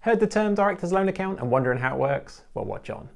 Heard the term director's loan account and wondering how it works? Well, watch on.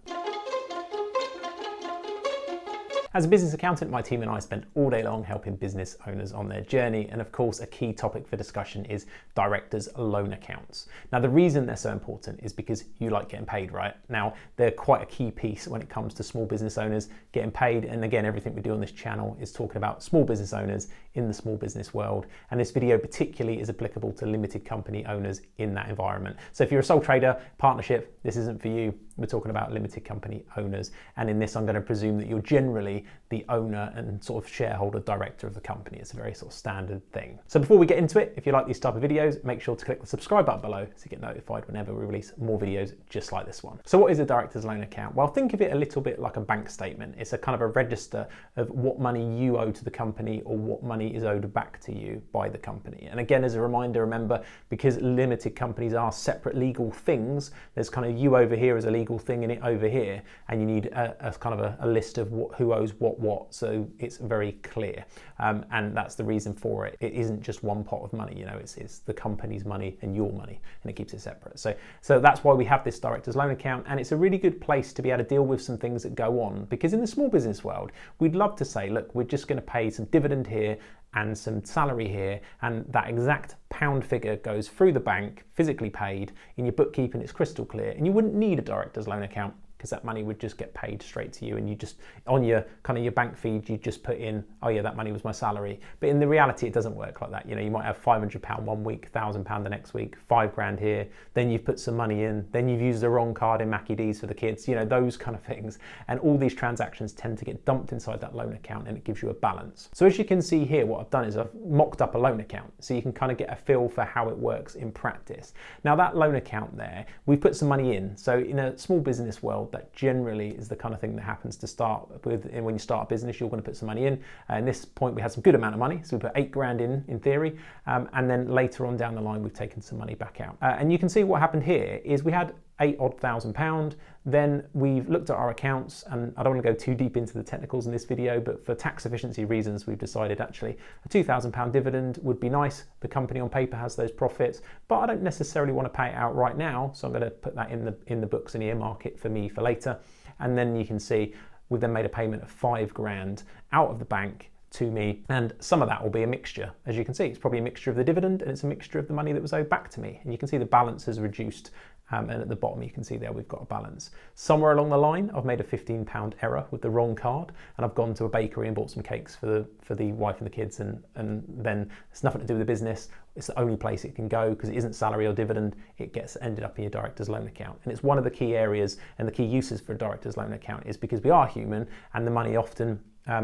As a business accountant, my team and I spend all day long helping business owners on their journey, and of course a key topic for discussion is directors' loan accounts. Now the reason they're so important is because you like getting paid, right? Now they're quite a key piece when it comes to small business owners getting paid, and again everything we do on this channel is talking about small business owners in the small business world, and this video particularly is applicable to limited company owners in that environment. So if you're a sole trader, partnership, this isn't for you. We're talking about limited company owners, and in this I'm going to presume that you're generally the owner and sort of shareholder director of the company. It's a very sort of standard thing. So before we get into it, if you like these type of videos, make sure to click the subscribe button below so you get notified whenever we release more videos just like this one. So what is a director's loan account? Well, think of it a little bit like a bank statement. It's a kind of a register of what money you owe to the company or what money is owed back to you by the company. And again, as a reminder, remember, because limited companies are separate legal things, there's kind of you over here as a legal thing and it over here, and you need a kind of a list of who owes what, so it's very clear, and that's the reason for it. It isn't just one pot of money, you know, it's the company's money and your money, and it keeps it separate. So that's why we have this director's loan account, and it's a really good place to be able to deal with some things that go on, because in the small business world we'd love to say, look, we're just going to pay some dividend here and some salary here, and that exact pound figure goes through the bank, physically paid, in your bookkeeping it's crystal clear, and you wouldn't need a director's loan account because that money would just get paid straight to you, and you just, on your kind of your bank feed, you just put in, oh yeah, that money was my salary. But in the reality, it doesn't work like that. You know, you might have £500 one week, £1,000 the next week, £5,000 here, then you've put some money in, then you've used the wrong card in Mackie D's for the kids, you know, those kind of things. And all these transactions tend to get dumped inside that loan account, and it gives you a balance. So as you can see here, what I've done is I've mocked up a loan account, so you can kind of get a feel for how it works in practice. Now that loan account there, we put some money in. So in a small business world, that generally is the kind of thing that happens to start with. And when you start a business, you're going to put some money in. At this point, we had some good amount of money, so we put £8,000 in theory, and then later on down the line, we've taken some money back out. And you can see what happened here is we had £8,000. Then we've looked at our accounts, and I don't want to go too deep into the technicals in this video, but for tax efficiency reasons, we've decided actually a £2,000 dividend would be nice. The company on paper has those profits, but I don't necessarily want to pay it out right now, so I'm going to put that in the books and earmark it for me for later. And then you can see we've then made a payment of £5,000 out of the bank to me, and some of that will be a mixture. As you can see, it's probably a mixture of the dividend and it's a mixture of the money that was owed back to me, and you can see the balance has reduced, and at the bottom you can see there we've got a balance. Somewhere along the line I've made a £15 error with the wrong card, and I've gone to a bakery and bought some cakes for the wife and the kids, and then it's nothing to do with the business. It's the only place it can go because it isn't salary or dividend. It gets ended up in your director's loan account, and it's one of the key areas and the key uses for a director's loan account is because we are human, and the money often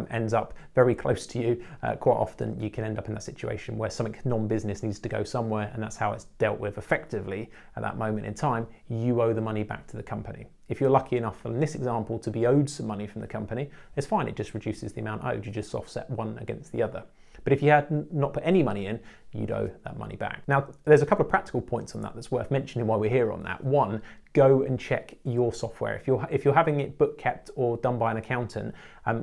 ends up very close to you. Quite often you can end up in that situation where something non-business needs to go somewhere, and that's how it's dealt with effectively at that moment in time. You owe the money back to the company. If you're lucky enough in this example to be owed some money from the company, it's fine, it just reduces the amount owed. You just offset one against the other. But if you had not put any money in, you'd owe that money back. Now, there's a couple of practical points on that that's worth mentioning while we're here on that. One, go and check your software. If you're having it book kept or done by an accountant,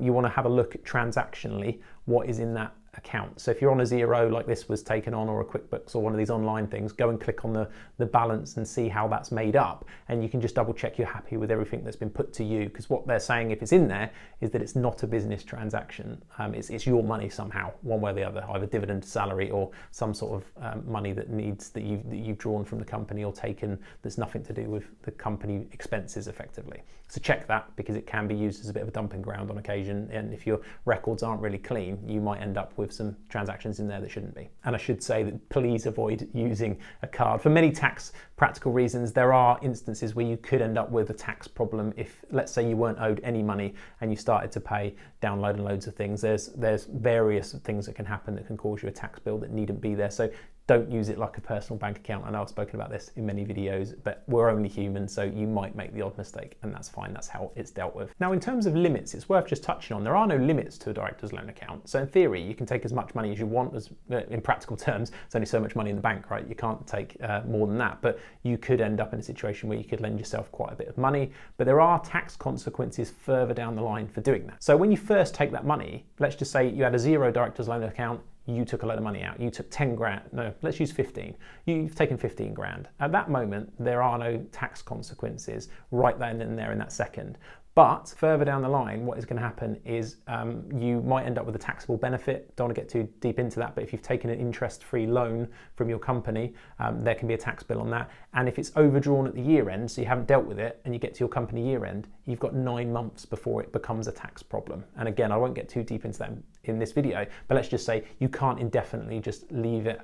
you want to have a look at transactionally what is in that account. So if you're on a Xero like this was taken on, or a QuickBooks or one of these online things, go and click on the balance and see how that's made up, and you can just double check you're happy with everything that's been put to you, because what they're saying, if it's in there, is that it's not a business transaction. It's your money somehow, one way or the other, either dividend, salary, or some sort of money that you've drawn from the company or taken that's nothing to do with the company expenses effectively. So check that, because it can be used as a bit of a dumping ground on occasion, and if your records aren't really clean, you might end up with some transactions in there that shouldn't be. And I should say that please avoid using a card. For many tax practical reasons, there are instances where you could end up with a tax problem if, let's say, you weren't owed any money and you started to pay download and loads of things. There's various things that can happen that can cause you a tax bill that needn't be there. So don't use it like a personal bank account. I know I've spoken about this in many videos, but we're only human, so you might make the odd mistake, and that's fine. That's how it's dealt with. Now, in terms of limits, it's worth just touching on, there are no limits to a director's loan account. So in theory, you can take as much money as you want. In practical terms, there's only so much money in the bank, right? You can't take more than that, but you could end up in a situation where you could lend yourself quite a bit of money, but there are tax consequences further down the line for doing that. So when you first take that money, let's just say you had a Xero director's loan account, you took a load of money out. You took 10 grand, no, let's use 15. You've taken 15 grand. At that moment, there are no tax consequences right then and there in that second. But further down the line, what is going to happen is you might end up with a taxable benefit. Don't want to get too deep into that, but if you've taken an interest-free loan from your company, there can be a tax bill on that. And if it's overdrawn at the year end, so you haven't dealt with it, and you get to your company year end, you've got 9 months before it becomes a tax problem. And again, I won't get too deep into that in this video, but let's just say you can't indefinitely just leave it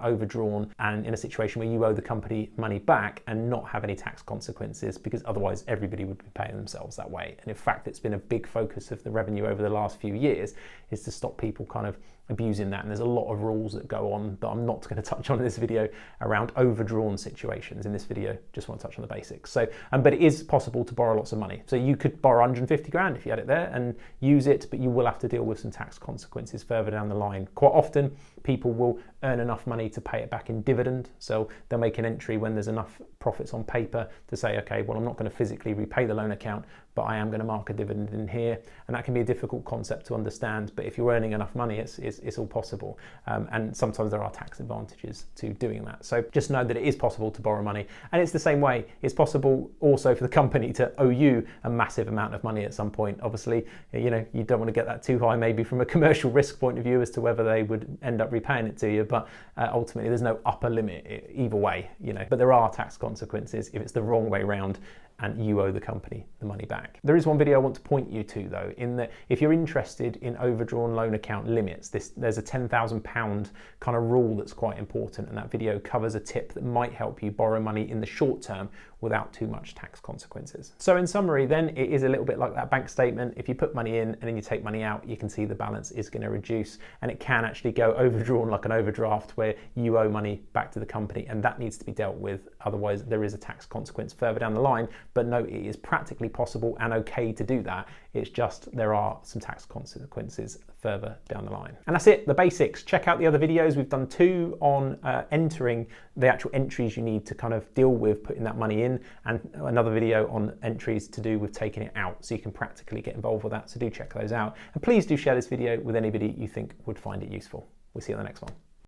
overdrawn and in a situation where you owe the company money back and not have any tax consequences, because otherwise everybody would be paying themselves that way. And in fact, it's been a big focus of the revenue over the last few years is to stop people kind of abusing that. And there's a lot of rules that go on that I'm not going to touch on in this video around overdrawn situations. In this video, just want to touch on the basics. So, but it is possible to borrow lots of money. So you could borrow 150 grand if you had it there and use it, but you will have to deal with some tax consequences further down the line. Quite often, people will earn enough money to pay it back in dividend. So they'll make an entry when there's enough profits on paper to say, okay, well, I'm not going to physically repay the loan account, but I am going to mark a dividend in here. And that can be a difficult concept to understand, but if you're earning enough money, it's all possible. And sometimes there are tax advantages to doing that. So just know that it is possible to borrow money. And it's the same way, it's possible also for the company to owe you a massive amount of money at some point. Obviously, you know, you don't want to get that too high, maybe from a commercial risk point of view as to whether they would end up repaying it to you, but ultimately there's no upper limit either way, you know, but there are tax consequences if it's the wrong way round and you owe the company the money back. There is one video I want to point you to though, in that if you're interested in overdrawn loan account limits, there's a £10,000 kind of rule that's quite important, and that video covers a tip that might help you borrow money in the short term without too much tax consequences. So in summary then, it is a little bit like that bank statement. If you put money in and then you take money out, you can see the balance is going to reduce, and it can actually go overdrawn like an overdraft where you owe money back to the company, and that needs to be dealt with. Otherwise there is a tax consequence further down the line. But no, it is practically possible and okay to do that. It's just there are some tax consequences further down the line. And that's it, the basics. Check out the other videos. We've done 2 on entering the actual entries you need to kind of deal with putting that money in, and another video on entries to do with taking it out, so you can practically get involved with that. So do check those out. And please do share this video with anybody you think would find it useful. We'll see you on the next one.